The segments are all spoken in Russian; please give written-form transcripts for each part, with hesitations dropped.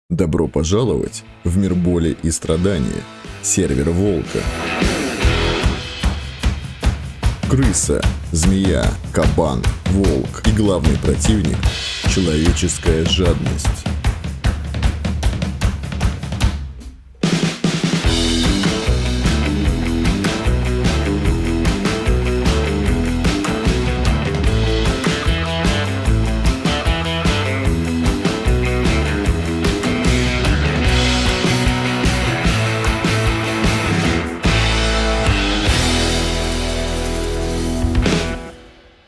Добро пожаловать в мир боли и страдания. Сервер Волка. Крыса, змея, кабан, волк и главный противник – человеческая жадность.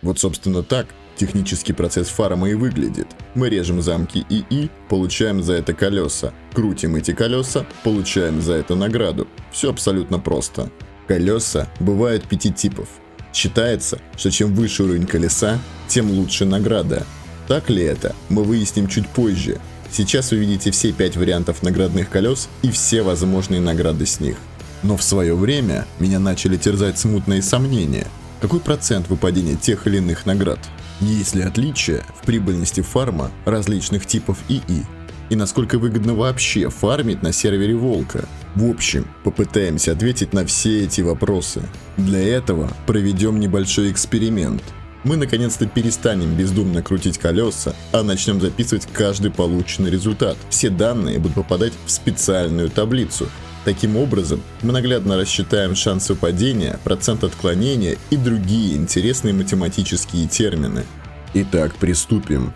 Вот, собственно, так технический процесс фарма и выглядит. Мы режем замки ИИ, получаем за это колеса. Крутим эти колеса, получаем за это награду. Все абсолютно просто. Колеса бывают 5 типов. Считается, что чем выше уровень колеса, тем лучше награда. Так ли это, мы выясним чуть позже. Сейчас вы видите все 5 вариантов наградных колес и все возможные награды с них. Но в свое время меня начали терзать смутные сомнения. Какой процент выпадения тех или иных наград? Есть ли отличия в прибыльности фарма различных типов ИИ? И насколько выгодно вообще фармить на сервере Волка? В общем, попытаемся ответить на все эти вопросы. Для этого проведем небольшой эксперимент. Мы наконец-то перестанем бездумно крутить колеса, а начнем записывать каждый полученный результат. Все данные будут попадать в специальную таблицу. Таким образом, мы наглядно рассчитаем шанс выпадения, процент отклонения и другие интересные математические термины. Итак, приступим.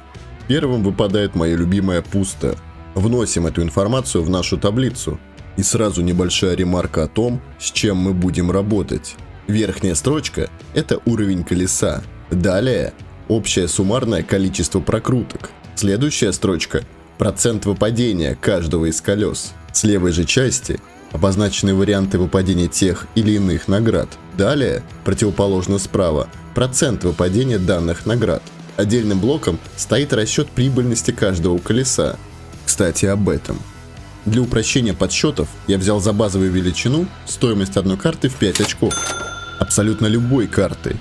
Первым выпадает моя любимая пусто. Вносим эту информацию в нашу таблицу. И сразу небольшая ремарка о том, с чем мы будем работать. Верхняя строчка – это уровень колеса. Далее – общее суммарное количество прокруток. Следующая строчка – процент выпадения каждого из колес. С левой же части – обозначены варианты выпадения тех или иных наград. Далее, противоположно справа, процент выпадения данных наград. Отдельным блоком стоит расчет прибыльности каждого колеса. Кстати, об этом. Для упрощения подсчетов я взял за базовую величину стоимость одной карты в 5 очков. Абсолютно любой карты.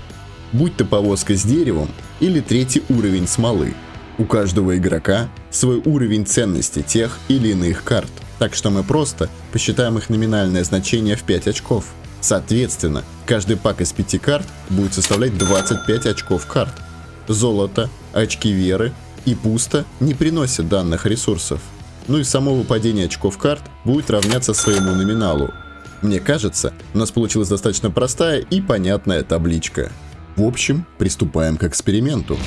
Будь то повозка с деревом или третий уровень смолы. У каждого игрока свой уровень ценности тех или иных карт. Так что мы просто посчитаем их номинальное значение в 5 очков. Соответственно, каждый пак из 5 карт будет составлять 25 очков карт. Золото, очки веры и пусто не приносят данных ресурсов. Ну и само выпадение очков карт будет равняться своему номиналу. Мне кажется, у нас получилась достаточно простая и понятная табличка. В общем, приступаем к эксперименту.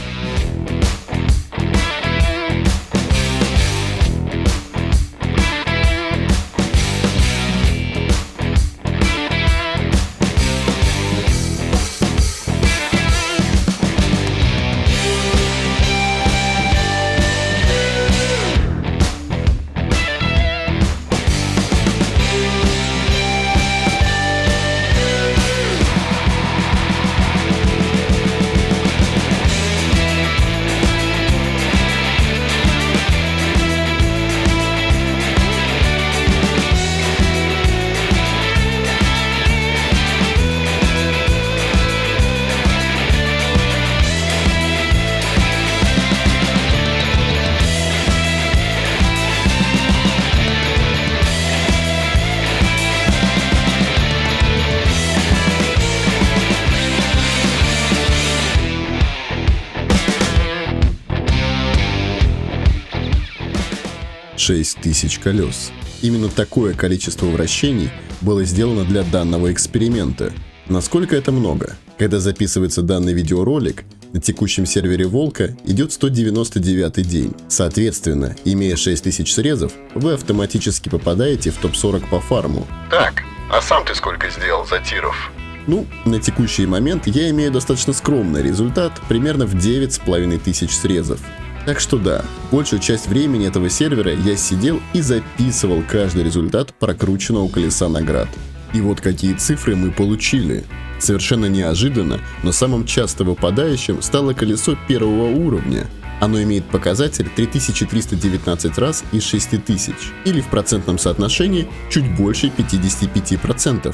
Тысяч колес. Именно такое количество вращений было сделано для данного эксперимента. Насколько это много? Когда записывается данный видеоролик, на текущем сервере Волка идет 199 день. Соответственно, имея 6000 срезов, вы автоматически попадаете в топ-40 по фарму. Так, а сам ты сколько сделал за тиров? Ну, на текущий момент я имею достаточно скромный результат, примерно в 9500 срезов. Так что да, большую часть времени этого сервера я сидел и записывал каждый результат прокрученного колеса наград. И вот какие цифры мы получили. Совершенно неожиданно, но самым часто выпадающим стало колесо первого уровня. Оно имеет показатель 3319 раз из 6000, или в процентном соотношении чуть больше 55%.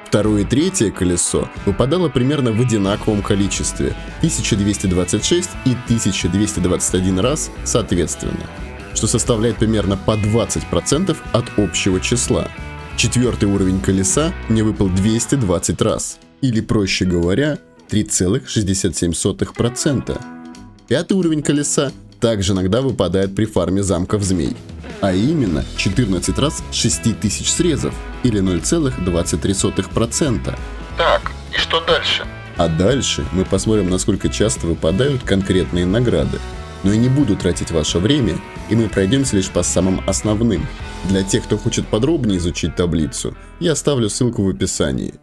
Второе и третье колесо выпадало примерно в одинаковом количестве – 1226 и 1221 раз соответственно. что составляет примерно по 20% от общего числа. 4-й уровень колеса мне выпал 220 раз, или проще говоря, 3,67%. 5-й уровень колеса также иногда выпадает при фарме замков змей, а именно 14 раз 6000 срезов, или 0,23%. Так, и что дальше? А дальше мы посмотрим, насколько часто выпадают конкретные награды. Но я не буду тратить ваше время, и мы пройдемся лишь по самым основным. Для тех, кто хочет подробнее изучить таблицу, я оставлю ссылку в описании.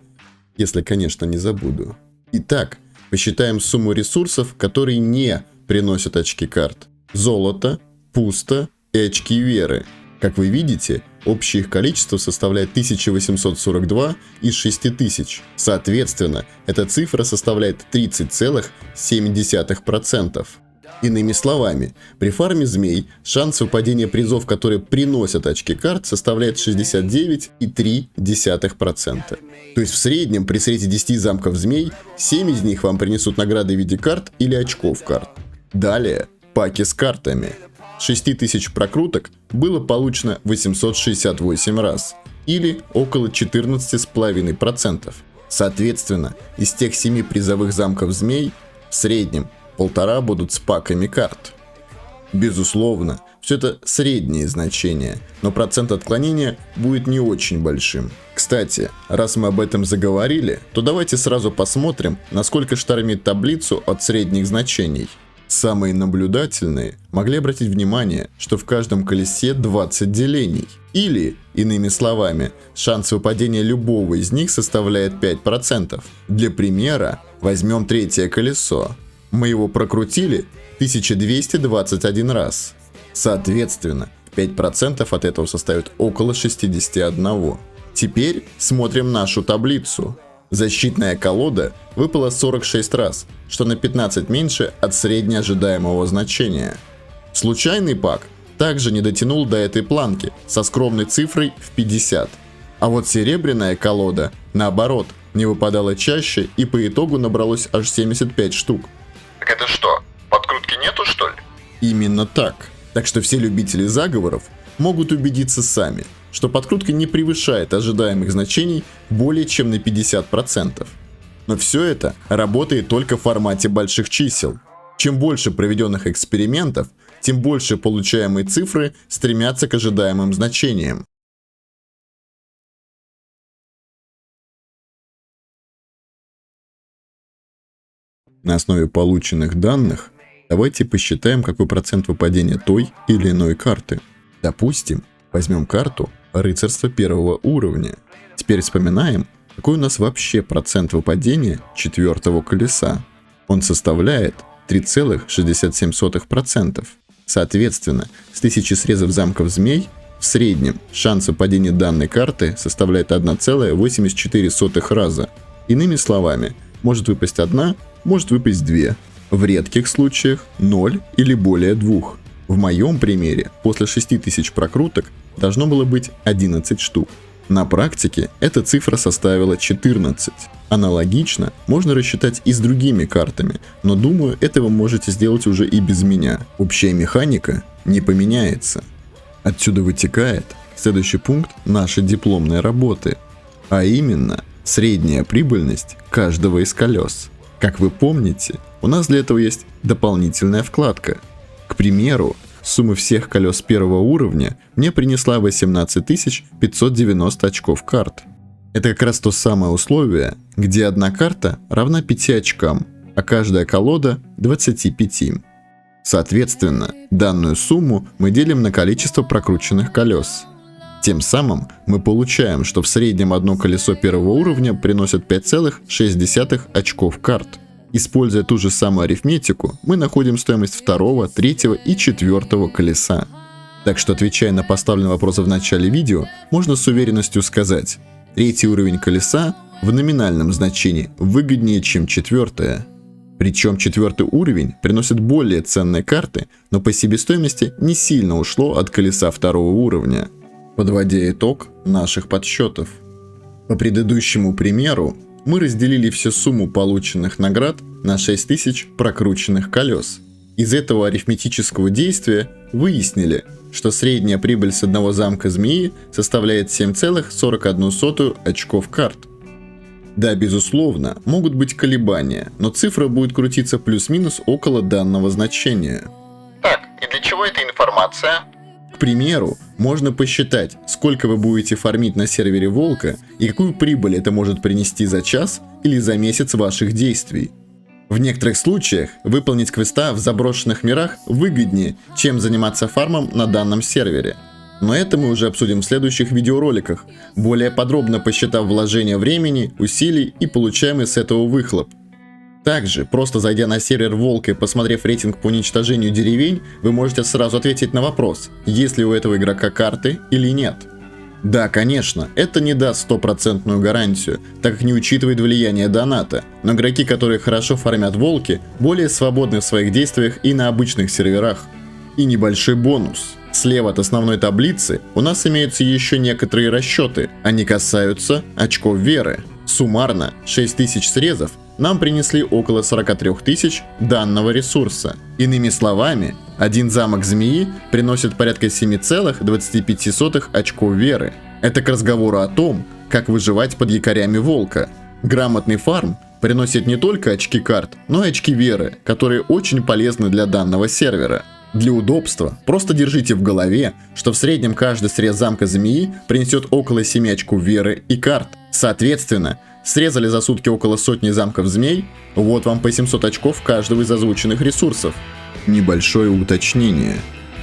Если, конечно, не забуду. Итак, посчитаем сумму ресурсов, которые не приносят очки карт. Золото, пусто и очки веры. Как вы видите, общее их количество составляет 1842 из 6000. Соответственно, эта цифра составляет 30,7%. Иными словами, при фарме змей шанс выпадения призов, которые приносят очки карт, составляет 69,3%. То есть в среднем при срете 10 замков змей 7 из них вам принесут награды в виде карт или очков карт. Далее, паки с картами. 6000 прокруток было получено 868 раз, или около 14,5%. Соответственно, из тех 7 призовых замков змей в среднем 1,5 будут с паками карт. Безусловно, все это средние значения, но процент отклонения будет не очень большим. Кстати, раз мы об этом заговорили, то давайте сразу посмотрим, насколько штормит таблицу от средних значений. Самые наблюдательные могли обратить внимание, что в каждом колесе 20 делений. Или, иными словами, шанс выпадения любого из них составляет 5%. Для примера, возьмем третье колесо. Мы его прокрутили 1221 раз. Соответственно, 5% от этого составит около 61. Теперь смотрим нашу таблицу. Защитная колода выпала 46 раз, что на 15 меньше от среднеожидаемого значения. Случайный пак также не дотянул до этой планки со скромной цифрой в 50. А вот серебряная колода, наоборот, не выпадала чаще и по итогу набралось аж 75 штук. Так это что, подкрутки нету, что ли? Именно так. Так что все любители заговоров могут убедиться сами, что подкрутка не превышает ожидаемых значений более чем на 50%. Но все это работает только в формате больших чисел. Чем больше проведенных экспериментов, тем больше получаемые цифры стремятся к ожидаемым значениям. На основе полученных данных давайте посчитаем, какой процент выпадения той или иной карты. Допустим, возьмем карту рыцарства 1 уровня. Теперь вспоминаем, какой у нас вообще процент выпадения 4-го колеса. Он составляет 3,67%. Соответственно, с 1000 срезов замков змей в среднем шанс выпадения данной карты составляет 1,84 раза. Иными словами, может выпасть 1, может выпасть 2. В редких случаях 0 или более 2. В моем примере после 6000 прокруток должно было быть 11 штук. На практике эта цифра составила 14. Аналогично можно рассчитать и с другими картами, но думаю, это вы можете сделать уже и без меня. Общая механика не поменяется. Отсюда вытекает следующий пункт нашей дипломной работы, а именно средняя прибыльность каждого из колес. Как вы помните, у нас для этого есть дополнительная вкладка. К примеру, сумма всех колес 1 уровня мне принесла 18 590 очков карт. Это как раз то самое условие, где одна карта равна 5 очкам, а каждая колода 25. Соответственно, данную сумму мы делим на количество прокрученных колес. Тем самым мы получаем, что в среднем одно колесо 1 уровня приносит 5,6 очков карт. Используя ту же самую арифметику, мы находим стоимость 2, 3 и 4 колеса. Так что, отвечая на поставленный вопрос в начале видео, можно с уверенностью сказать: 3 уровень колеса в номинальном значении выгоднее, чем 4. Причем 4 уровень приносит более ценные карты, но по себестоимости не сильно ушло от колеса 2 уровня. Подводя итог наших подсчетов. По предыдущему примеру, мы разделили всю сумму полученных наград на 6000 прокрученных колес. Из этого арифметического действия выяснили, что средняя прибыль с одного замка змеи составляет 7,41 очков карт. Да, безусловно, могут быть колебания, но цифра будет крутиться плюс-минус около данного значения. Так, и для чего эта информация? К примеру, можно посчитать, сколько вы будете фармить на сервере Волка и какую прибыль это может принести за час или за месяц ваших действий. В некоторых случаях выполнить квеста в заброшенных мирах выгоднее, чем заниматься фармом на данном сервере. Но это мы уже обсудим в следующих видеороликах, более подробно посчитав вложение времени, усилий и получаемый с этого выхлоп. Также, просто зайдя на сервер Волка и посмотрев рейтинг по уничтожению деревень, вы можете сразу ответить на вопрос, есть ли у этого игрока карты или нет. Да, конечно, это не даст стопроцентную гарантию, так как не учитывает влияние доната, но игроки, которые хорошо фармят Волки, более свободны в своих действиях и на обычных серверах. И небольшой бонус. Слева от основной таблицы у нас имеются еще некоторые расчеты, они касаются очков веры. Суммарно 6000 срезов нам принесли около 43 тысяч данного ресурса. Иными словами, один замок змеи приносит порядка 7,25 очков веры. Это к разговору о том, как выживать под якорями Волка. Грамотный фарм приносит не только очки карт, но и очки веры, которые очень полезны для данного сервера. Для удобства просто держите в голове, что в среднем каждый срез замка змеи принесет около 7 очков веры и карт. Соответственно, срезали за сутки около сотни замков змей, вот вам по 700 очков каждого из озвученных ресурсов. Небольшое уточнение.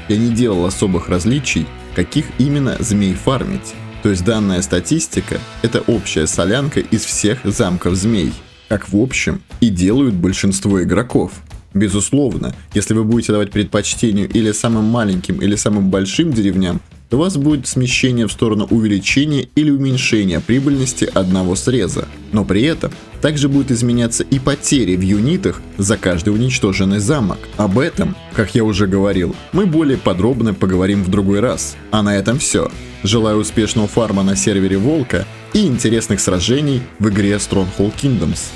Я не делал особых различий, каких именно змей фармить. То есть данная статистика – это общая солянка из всех замков змей. Как в общем и делают большинство игроков. Безусловно, если вы будете давать предпочтению или самым маленьким, или самым большим деревням, то у вас будет смещение в сторону увеличения или уменьшения прибыльности одного среза. Но при этом также будут изменяться и потери в юнитах за каждый уничтоженный замок. Об этом, как я уже говорил, мы более подробно поговорим в другой раз. А на этом все. Желаю успешного фарма на сервере Волка и интересных сражений в игре Stronghold Kingdoms.